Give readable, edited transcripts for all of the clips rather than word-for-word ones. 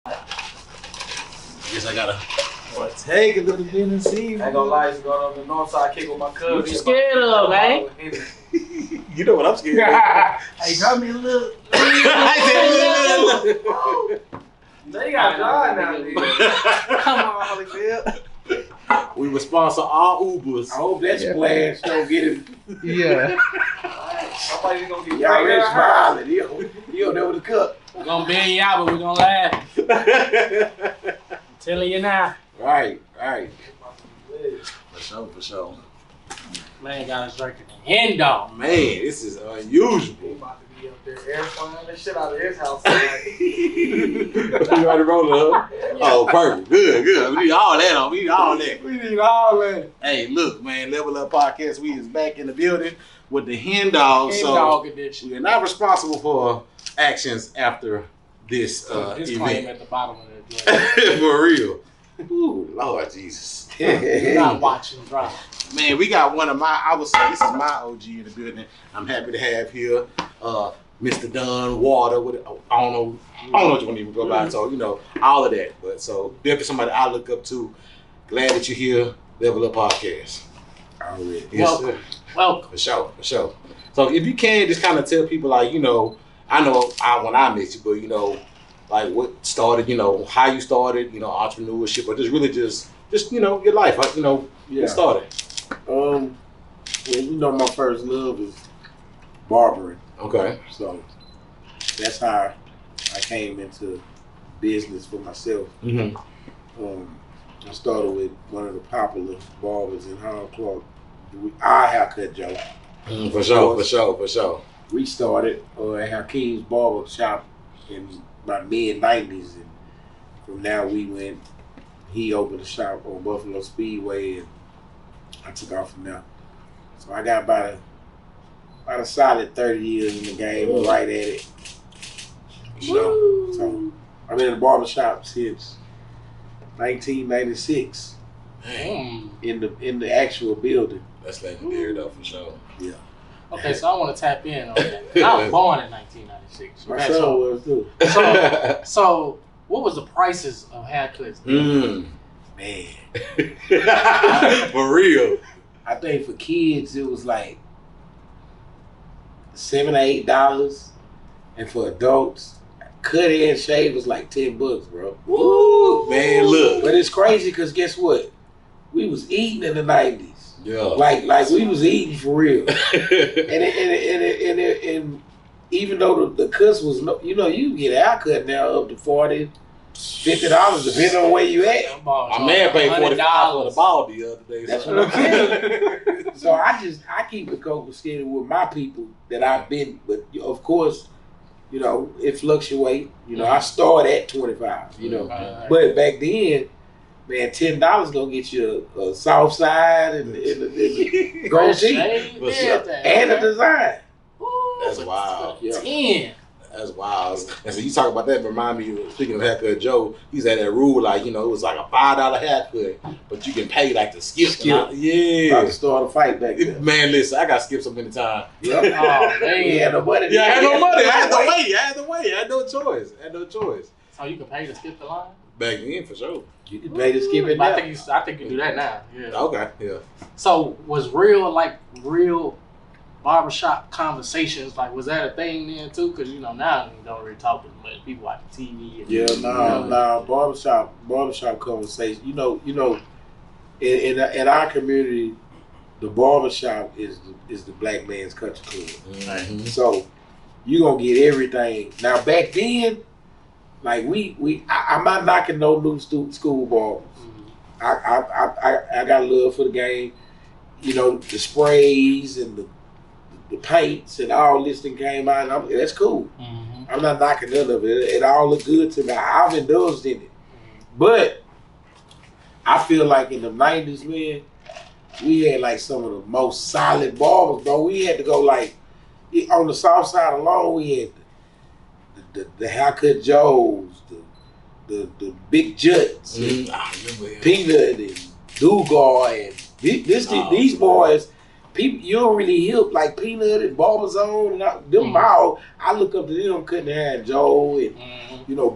Guess I gotta take a little bit and see. I ain't gonna lie, it's going on the north side, kick with my cousin. What you scared of, man? You know what I'm scared of. Hey, got me a little. They got dry now, nigga. Come on, Holyfield. We will sponsor all Ubers. I hope that splash don't get him. Yeah. Somebody's gonna get Y'all been smiling. You don't know the cup. We're gonna bail you out, but we're gonna laugh. I'm telling you now. Right. For sure. Man got us drinking a hen dog. Man, this is unusual. He about to be up there air flying the shit out of his house. You ready to roll it up? Oh, perfect. Good. We need all that on. We need all that. Hey, look, man, Level Up Podcast, we is back in the building with the hen dog. Dog edition. We are not responsible for actions after this Disclaimer event. at the bottom of the drink. For real. Ooh, Lord Jesus. Not watching drive. Man, we got one of I would say this is my OG in the building. I'm happy to have here Mr. Dunn, Water. I don't know what you want to even go by. So, all of that. But so, definitely somebody I look up to. Glad that you're here, Level Up Podcast. Already. Yes, Welcome. sir. Welcome. For sure. So, if you can, just kind of tell people, like, I know when I met you, but, like what started, how you started, entrepreneurship, or just your life, get started. Well, my first love is barbering. Okay. So that's how I came into business for myself. Mm-hmm. I started with one of the popular barbers in Hong Kong, our Haircut Joe. For sure. We started at Hakeem's Barbershop in my mid-90s, and from now he opened a shop on Buffalo Speedway, and I took off from there. So I got about a solid 30 years in the game, right at it. So I've been in the barbershop since 1996 in the actual building. That's legendary though, for sure. Yeah. Okay, so I want to tap in on that. I was born in 1996. My son was too. So what was the prices of haircuts? Man. For real. I think for kids it was like $7 or $8, and for adults, cut and shave was like $10, bro. Woo, man, look. But it's crazy because guess what? We was eating in the 90s. Yeah. Like we was eating for real. and even though the cuts was you can get a haircut now up to $40, $50 depending on where you at. My man paid $45 for the ball the other day. That's what I'm saying. So I keep it copacetic with my people that I've been, but of course, it fluctuates. I start at 25. But back then, man, $10 gonna get you a soft side and a goatee and a design. That's wild. 10. That's wild. And so you talk about that, remind me, speaking of Haircut Joe, he's had that rule, like, it was like a $5 haircut, but you can pay like the skip. Yeah. About to start a fight back there. Man, listen, I got skipped so many times. Yep. Oh, man. We had no money. Yeah, I had no money. I had to wait. I had no choice. So you can pay to skip the line? Back then, for sure. You can pay to skip it now. I think you do that now. Yeah. Okay, yeah. So was real barbershop conversations, like, was that a thing then too? Because now you don't really talk to much people watch TV. Barbershop conversation. In our community, the barbershop is the black man's country club. Mm-hmm. So you gonna get everything. Now back then, like I'm not knocking no new school barbers. Mm-hmm. I got love for the game. The sprays and the paints and all this thing came out. And that's cool. Mm-hmm. I'm not knocking none of it. It all looked good to me. I've indulged in it. Mm-hmm. But I feel like in the 90s, man, we had like some of the most solid barbers, bro. We had to go like, on the south side alone, we had the Haircut Joes, the Big Juts, Peanut and Dugar, and these boys. People, you don't really hear like Peanut and Barbazone and them all. I look up to them cutting hair, and Joe and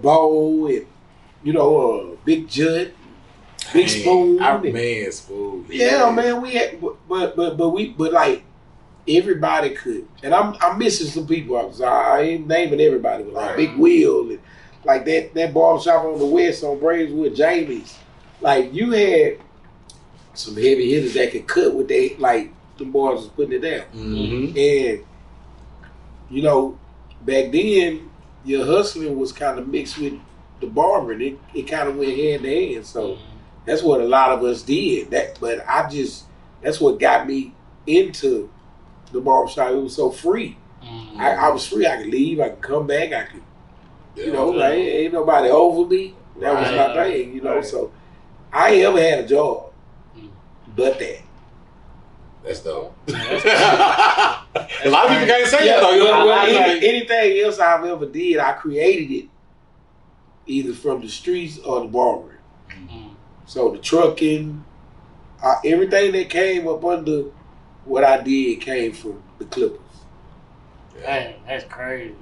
Bo and Big Judd, Big Spoon. Man, Spoon. Yeah, man, we had, but like everybody could, and I'm missing some people. I ain't naming everybody, but like Big Will and like that barbershop on the west on Braeswood, Jamie's. Like you had some heavy hitters that could cut with they like the boys was putting it down, and back then your hustling was kind of mixed with the barbering. It kind of went hand to hand, so that's what a lot of us did. That's what got me into the barbershop. It was so free. I was free. I could leave. I could come back. I could, like ain't nobody over me. That was my thing, So I ain't ever had a job, but that. That's dope. A lot of people can't say that though. Anything else I've ever did, I created it either from the streets or the barbering. So the trucking, everything that came up under what I did came from the Clippers. Dang, that's crazy.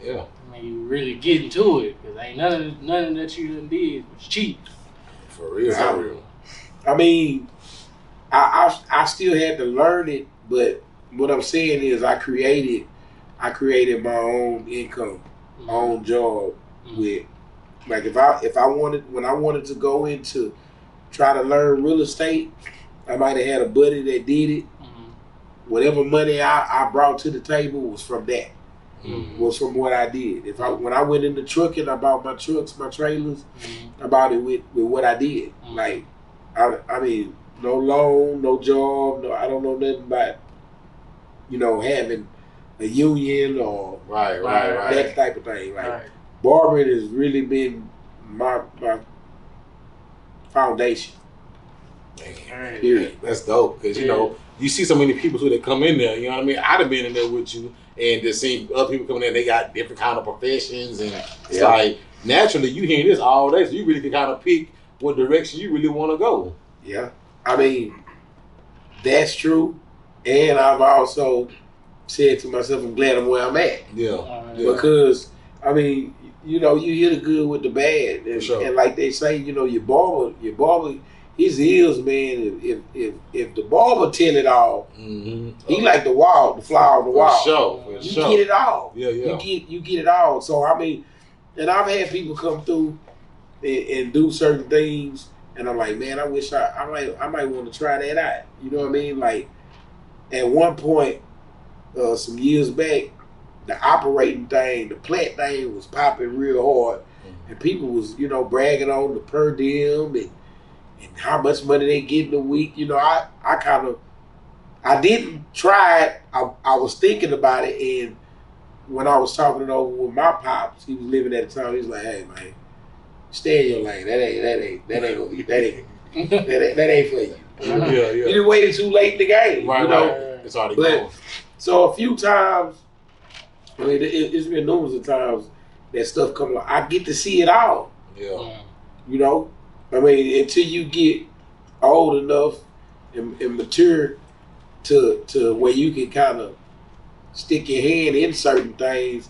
Yeah. I mean, you really getting to it because ain't nothing that you done did was cheap. For real. I mean, I still had to learn it, but what I'm saying is I created my own income, my own job with, like when I wanted to go into try to learn real estate, I might have had a buddy that did it. Whatever money I brought to the table was from that. Was from what I did. When I went into trucking, I bought my trucks, my trailers. I bought it with what I did. Like, I mean, no loan, no job, no. I don't know nothing about, having a union or that type of thing. Like, barbering has really been my foundation. Period. That's dope because you see so many people who that come in there. You know what I mean? I'd have been in there with you and just seen other people coming in. They got different kind of professions and it's like naturally you hearing this all day, so you really can kind of pick what direction you really want to go. Yeah, I mean that's true, and I've also said to myself, I'm glad I'm where I'm at. Because I mean, you hear the good with the bad, and like they say, your barber. His ears, man. If the barber tell it all, he like the flower on the wall. For sure. Get it all. Yeah. You get it all. So I mean, and I've had people come through and do certain things, and I'm like, man, I wish I might want to try that out. You know what I mean? Like at one point, some years back, the operating thing, the plant thing was popping real hard, and people was bragging on the per diem and how much money they get in a week. I didn't try it. I was thinking about it, and when I was talking it over with my pops, he was living at the time. He was like, "Hey man, stay in your lane. That ain't gonna be that ain't for you. Yeah. You done waited too late in the game. Right. It's already gone." So a few times, I mean, it's been numerous of times that stuff come up. I get to see it all. Yeah. I mean, until you get old enough and mature to where you can kind of stick your hand in certain things,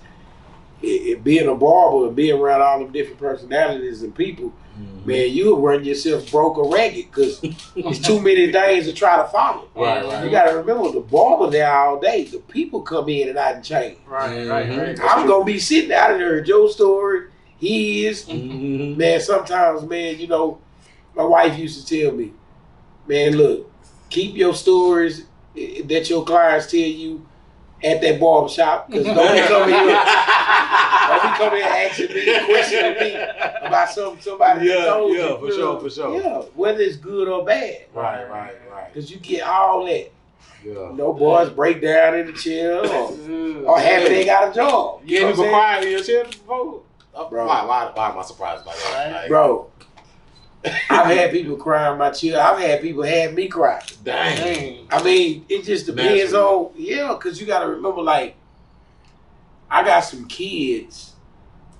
being a barber and being around all them different personalities and people, man, you'll run yourself broke or ragged because it's too many things to try to follow. Right. You got to remember, the barber there all day, the people come in and out and change. Right. I'm going to be sitting out of there, Joe's story. He is, man, sometimes, man, my wife used to tell me, man, look, keep your stories that your clients tell you at that barbershop, because don't be coming here asking me, questioning me about somebody that told you. Yeah, for sure. Yeah, whether it's good or bad. Right. Because you get all that. Yeah. Boys break down in the chair or happy they got a job. You ain't been quiet in your chair before? Bro. Why am I surprised by that? Like, bro, I've had people cry in my chair. I've had people have me cry. Dang. I mean, it just depends on, because you got to remember, like, I got some kids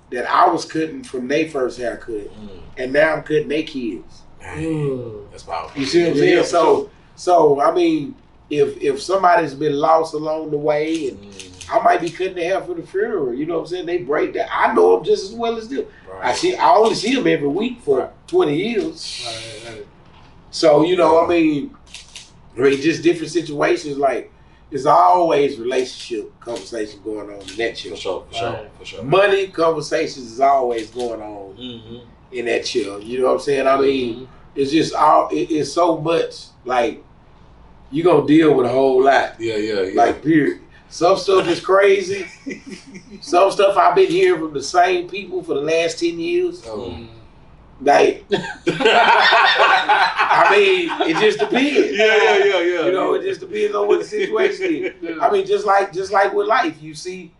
that I was cutting from their first haircut, and now I'm cutting their kids. That's powerful. You see what I'm saying? So I mean, if somebody's been lost along the way, and I might be cutting their hair for the funeral, you know what I'm saying? They break that. I know them just as well as them. Right. I only see them every week for 20 years. Right. So, you know, I mean, just different situations. Like, there's always relationship conversation going on in that chill. For sure. Money conversations is always going on in that chill. You know what I'm saying? I mean, it's just it's so much. Like, you gonna deal with a whole lot. Yeah. Like, period. Some stuff is crazy. Some stuff I've been hearing from the same people for the last 10 years. Like, I mean, it just depends. Yeah. You know, it just depends on what the situation is. I mean, just like with life, you see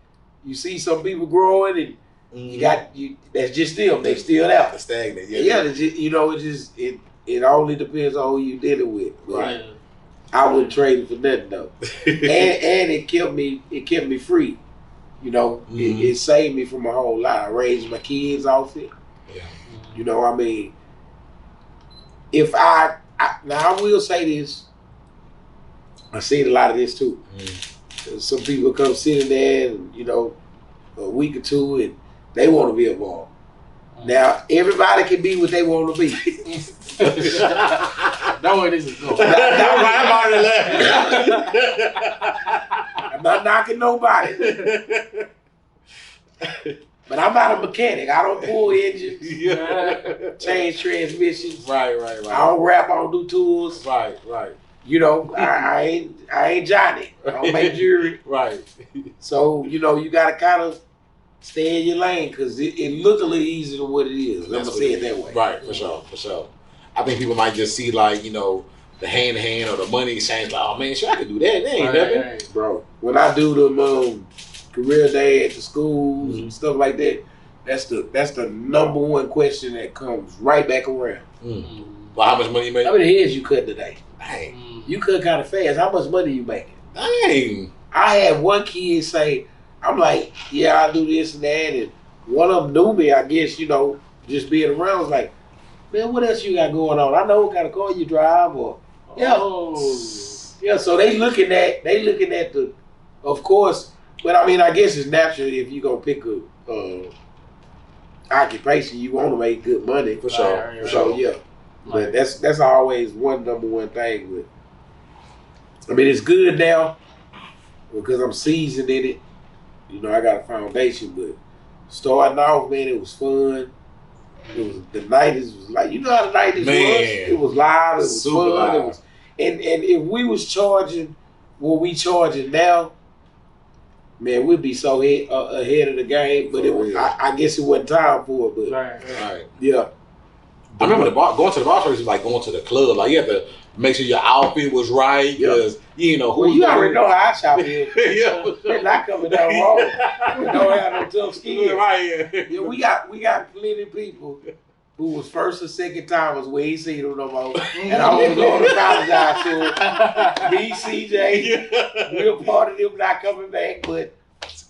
some people growing, and that's just them. They still out. The stagnant. You know, it only depends on who you dealing with. Right. I wouldn't trade it for nothing though. and it kept me free. You know, it saved me from a whole lot. I raised my kids off it. Yeah. You know, I mean, if now I will say this. I seen a lot of this too. Some people come sitting there and, you know, a week or two and they want to be involved. Now, everybody can be what they want to be. Know where this is going. I'm already laughing. I'm not knocking nobody. But I'm not a mechanic. I don't pull engines, change transmissions. Right. I don't rap, I don't do tools. Right. You know, I ain't Johnny. I don't make jewelry. Right. So, you know, you gotta kind of stay in your lane because it look a little easier than what it is. Let me say it that way. Right, for sure. I think people might just see, like, you know, the hand-to-hand or the money exchange, like, oh man, sure, I could do that. That ain't nothing. Right. Bro, when I do them career day at the schools and stuff like that, that's the number one question that comes right back around. Well, how much money you make? How many heads you cut today? Dang. You cut kind of fast. How much money you making? Dang. I had one kid say, I'm like, yeah, I do this and that, and one of them knew me, I guess, you know, just being around, was like, man, what else you got going on? I know what kind of car you drive, or so they looking at the, of course. But I mean, I guess it's natural if you gonna pick a occupation, you want to make good money for sure. Yeah. But that's always number one thing. But I mean, it's good now because I'm seasoned in it. You know, I got a foundation. But starting off, man, it was fun. The 90s was like, you know how the 90s was? It was live, it was super fun. live. It was, and if we was charging what we charging now, man, we'd be so ahead of the game. But I guess it wasn't time for it. But Right. Yeah. I remember going to the barbershop was like going to the club. Like, you have to make sure your outfit was right because you know who. Well, you already know how I shop here. Yeah. They're not coming down the road. We don't have no tough skin. Right. Yeah, we got plenty of people who was first or second timers. We ain't seen them no more. And I was going to apologize to them. Me, CJ, we're part of them not coming back, but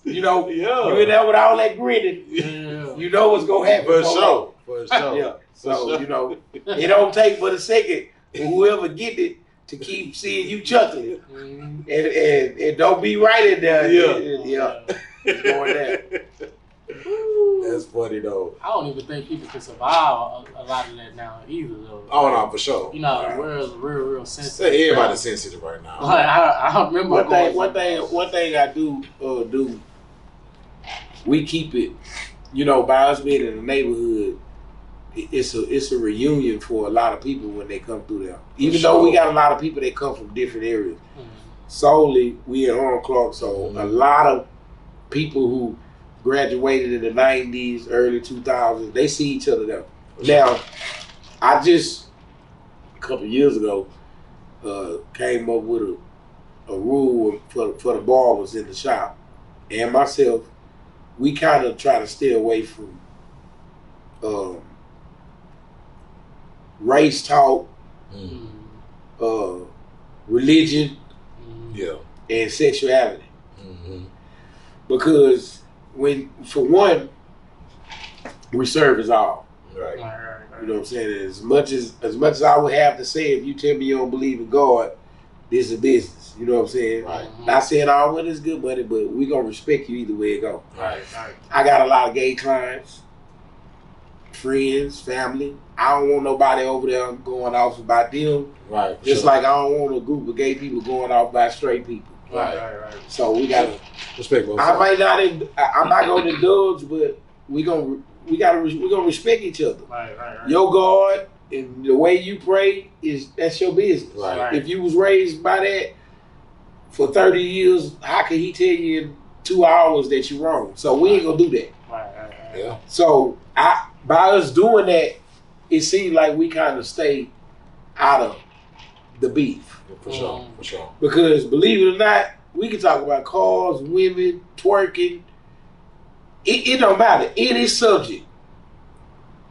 you know, you in there with all that grinning. You know what's gonna happen. For sure. Yeah. So you know, it don't take but a second for whoever get it to keep seeing you chuckling, and don't be right in there. Yeah. It's going there. That's funny though. I don't even think people can survive a lot of that now either though. Oh no, for sure. You know, the world's real sensitive. Everybody's sensitive right now. Like, I remember one thing I do. We keep it, you know, by us being in the neighborhood, it's a reunion for a lot of people when they come through there. Even though we got a lot of people that come from different areas. Solely, we in Horn Clark, so a lot of people who graduated in the 90s, early 2000s, they see each other there. Now, I just, a couple of years ago, came up with a rule for the barbers in the shop, and myself. We kind of try to stay away from race talk, religion, and sexuality. Because for one, we serve as all. Right. You know what I'm saying? As much as I would have to say, if you tell me you don't believe in God, this is a business. You know what I'm saying? Right. Not saying all money is good money, but we gonna respect you either way it go. Right. I got a lot of gay clients. friends, family. I don't want nobody over there going off about them. Right. Just like I don't want a group of gay people going off about straight people. Right. So we gotta respect both I'm sides. not gonna indulge, but we're gonna respect each other. Right. Your God and the way you pray that's your business. Right. If you was raised by that for 30 years, how can he tell you in 2 hours that you're wrong? So we ain't gonna do that. Right. Yeah. So by us doing that, it seems like we kind of stay out of the beef. Yeah, for sure. Because believe it or not, we can talk about cars, women, twerking. It don't matter. Any subject.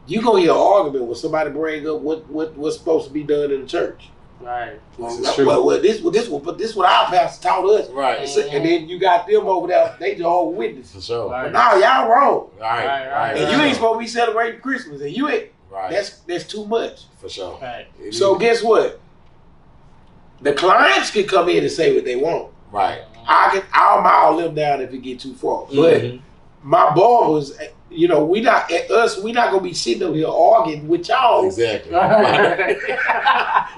You gonna hear an argument when somebody bring up what's supposed to be done in the church. Right. This what our pastor taught us. Right. And then you got them over there, they just all witnesses. For sure. Right. But now y'all wrong. Right. And you ain't supposed to be celebrating Christmas, and you ain't. Right. That's too much. For sure. Right. So guess what? The clients can come in and say what they want. Right. I'll mile them down if it get too far. Mm-hmm. But my barbers, we not gonna be sitting up here arguing with y'all. Exactly. Right.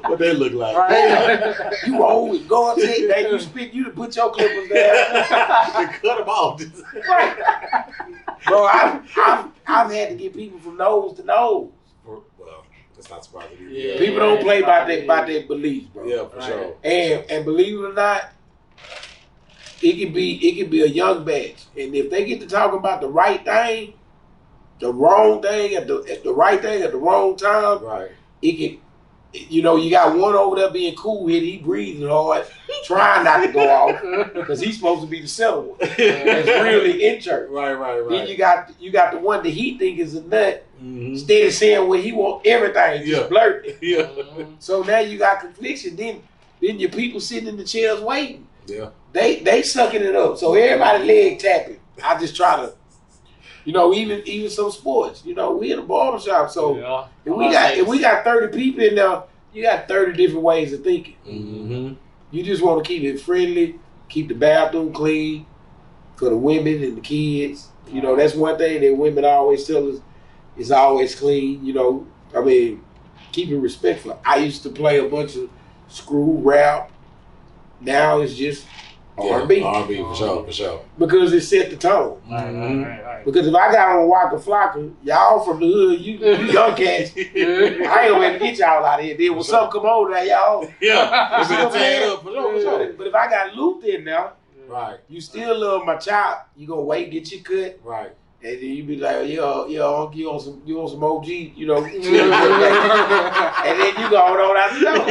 What they look like. Right. You always go and say that you spit you to put your clippers down. They cut them off. Right. Bro, I've had to get people from nose to nose. Well, that's not surprising. Yeah. People don't play by their beliefs, bro. Yeah, for sure. And believe it or not, it could be a young batch, and if they get to talking about the right thing, the wrong thing at the right thing at the wrong time, Right. it can. You got one over there being cool here, he breathing hard, trying not to go off because he's supposed to be the center one. That's really in church. Right. Then you got the one that he think is a nut, Mm-hmm. instead of saying what he want everything, just blurt it. Yeah. So now you got confliction. Then your people sitting in the chairs waiting. Yeah. They sucking it up. So everybody leg tapping. I just try to, even some sports. We in a barbershop. So if we got 30 people in there, you got 30 different ways of thinking. Mm-hmm. You just want to keep it friendly, keep the bathroom clean for the women and the kids. That's one thing that women always tell us is always clean. Keep it respectful. I used to play a bunch of screw rap. Now it's just R&B. R&B, for sure. Because it set the tone. Right. Because if I got on Waka Flocka, y'all from the hood, you young cats, I ain't gonna be able to get y'all out of here. Then when something come over there, y'all. Yeah. You see what I'm saying? For sure. But if I got Luther in now, Right. you still love my chop, you gonna wait, get your cut, Right. and then you be like, yo, you want some OG, and then you go on out the door.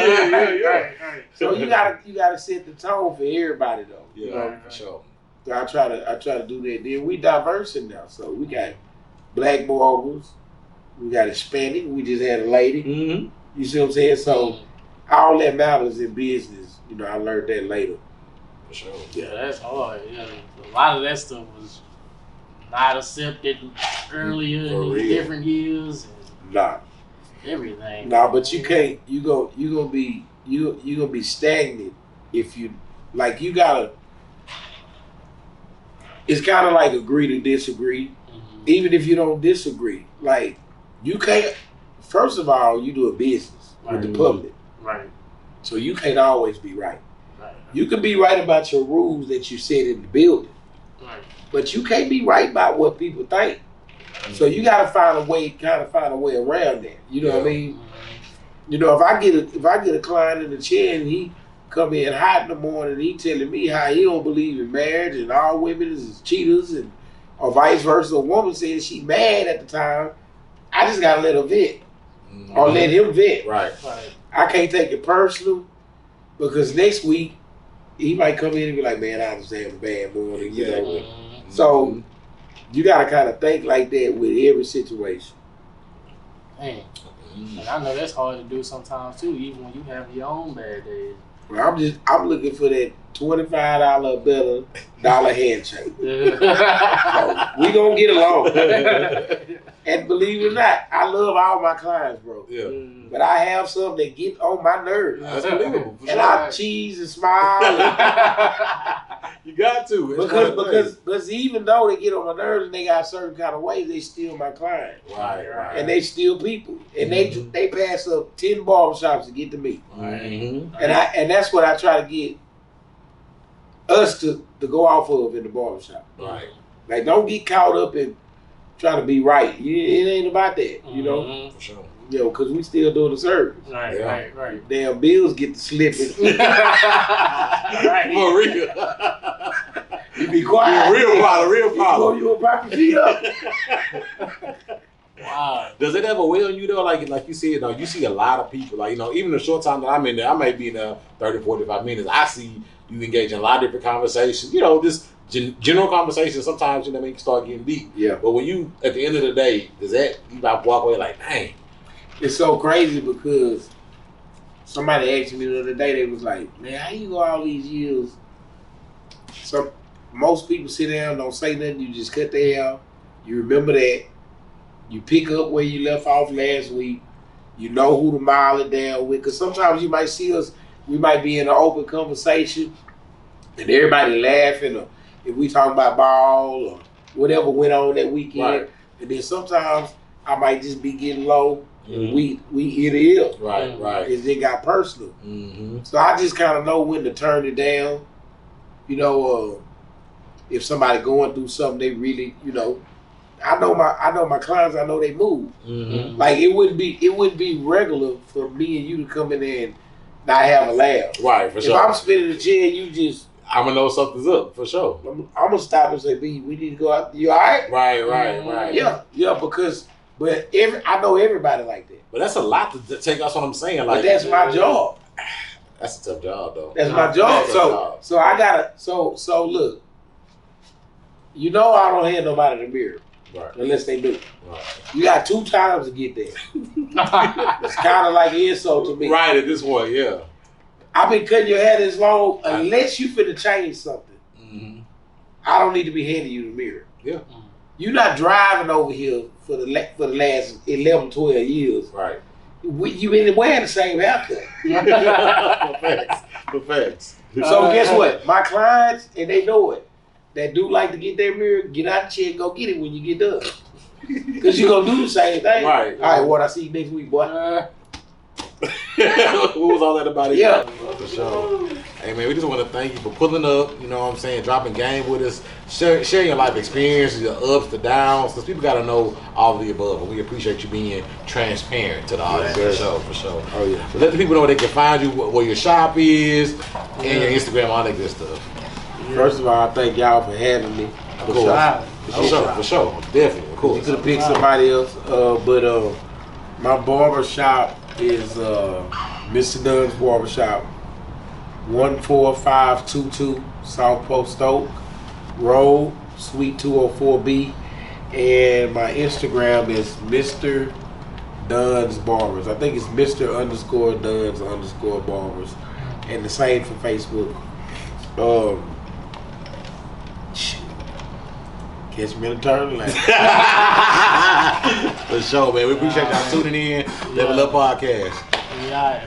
Yeah. So you gotta set the tone for everybody though. Yeah, for sure. So I try to do that. Then we diverse in now. So we got black barbers, we got Hispanic, we just had a lady. Mm-hmm. You see what I'm saying? So all that matters in business. I learned that later. For sure. Yeah, that's hard. Yeah, a lot of that stuff was not accepted earlier in these different years and Nah. everything. Nah, but you can't. You gonna be stagnant if you you gotta. It's kind of like agree to disagree, even if you don't disagree. Like you can't. First of all, you do a business with the public, Right. so you can't always be right. You can be right about your rules that you set in the building, Right. but you can't be right about what people think. So you gotta find a way around that. You know what I mean? If I get a client in the chair and he come in hot in the morning and he telling me how he don't believe in marriage and all women is cheaters or vice versa, a woman says she mad at the time, I just gotta let her vent or let him vent. Right. I can't take it personal because next week he might come in and be like, man, I just had a bad morning, So you gotta kind of think like that with every situation. Man. And I know that's hard to do sometimes too, even when you have your own bad days. Well, I'm looking for that $25 better handshake. So we gonna get along. And believe it or not, I love all my clients, bro. Yeah. But I have some that get on my nerves. That's believable. For And sure. I cheese and smile. You got to. It's Because even though they get on my nerves and they got certain kind of ways, they still my client. Right. And they still people. And they pass up 10 barbershops to get to me. Mm-hmm. And that's what I try to get us to go off of in the barbershop. Right. Like, don't get caught up in trying to be right. It ain't about that, you know? For sure. You know, because we still doing the service. Right. Damn bills get to slipping. Right. For real. You be quiet. Real problem. You a proper feet up. Wow. Does it ever weigh on you though? Like you see it, you see a lot of people, like, you know, even the short time that I'm in there, I may be in there 30, 45 minutes. I see you engage in a lot of different conversations, you know, just general conversations. Sometimes, you know, you can start getting deep. Yeah. But when you, at the end of the day, does that, you like walk away like, dang. It's so crazy because somebody asked me the other day, they was like, man, how you go all these years? So most people sit down, don't say nothing, you just cut their hair. You remember that. You pick up where you left off last week. You know who to mile it down with. Because sometimes you might see us, we might be in an open conversation and everybody laughing, or if we talking about ball or whatever went on that weekend. Right. And then sometimes I might just be getting low. Mm-hmm. We eat it ill. Right. It got personal. Mm-hmm. So I just kind of know when to turn it down. You know, if somebody going through something, they really, you know, I know my clients. I know they move. Mm-hmm. Like it wouldn't be regular for me and you to come in there and not have a laugh. Right, for sure. If I'm spinning the chair, you just, I'm gonna know something's up, for sure. I'm gonna stop and say, B, we need to go out. You all right? Right. Yeah, because I know everybody like that. But that's a lot to take. That's what I'm saying. Like, But that's my job. That's a tough job, though. That's my job. So I gotta. So look. You know I don't have nobody in the mirror. Right. Unless they do. Right. You got 2 times to get there. It's kind of like an insult to me. Right, at this point, yeah. I've been cutting your hair this long. Unless you finna change something, Mm-hmm. I don't need to be handing you the mirror. Yeah. You're not driving over here for the last 11, 12 years. Right. You been wearing the same haircut. For facts. So guess what? My clients, and they know it, that do like to get their mirror, get out the chair and go get it when you get done. Because you're going to do the same thing. Right. All right, what I see you next week, boy. What was all that about it? Yeah. For sure. Hey, man, we just want to thank you for pulling up, you know what I'm saying, dropping game with us, sharing your life experiences, your ups, the downs, because people got to know all of the above, and we appreciate you being transparent to the audience, for sure. Oh, yeah. So let the people know where they can find you, where your shop is, and your Instagram, all that good stuff. First of all, I thank y'all for having me. For sure. Definitely, of course. You could have picked somebody else, but my barbershop is Mr. Dunn's Barbershop, 14522 South Post Oak Road, Suite 204B, and my Instagram is Mr. Dunns Barbers. I think it's Mr._Dunns_Barbers, and the same for Facebook. Catch me in the turn lane. For sure, man. We appreciate y'all tuning in. Level Up Podcast. Yeah.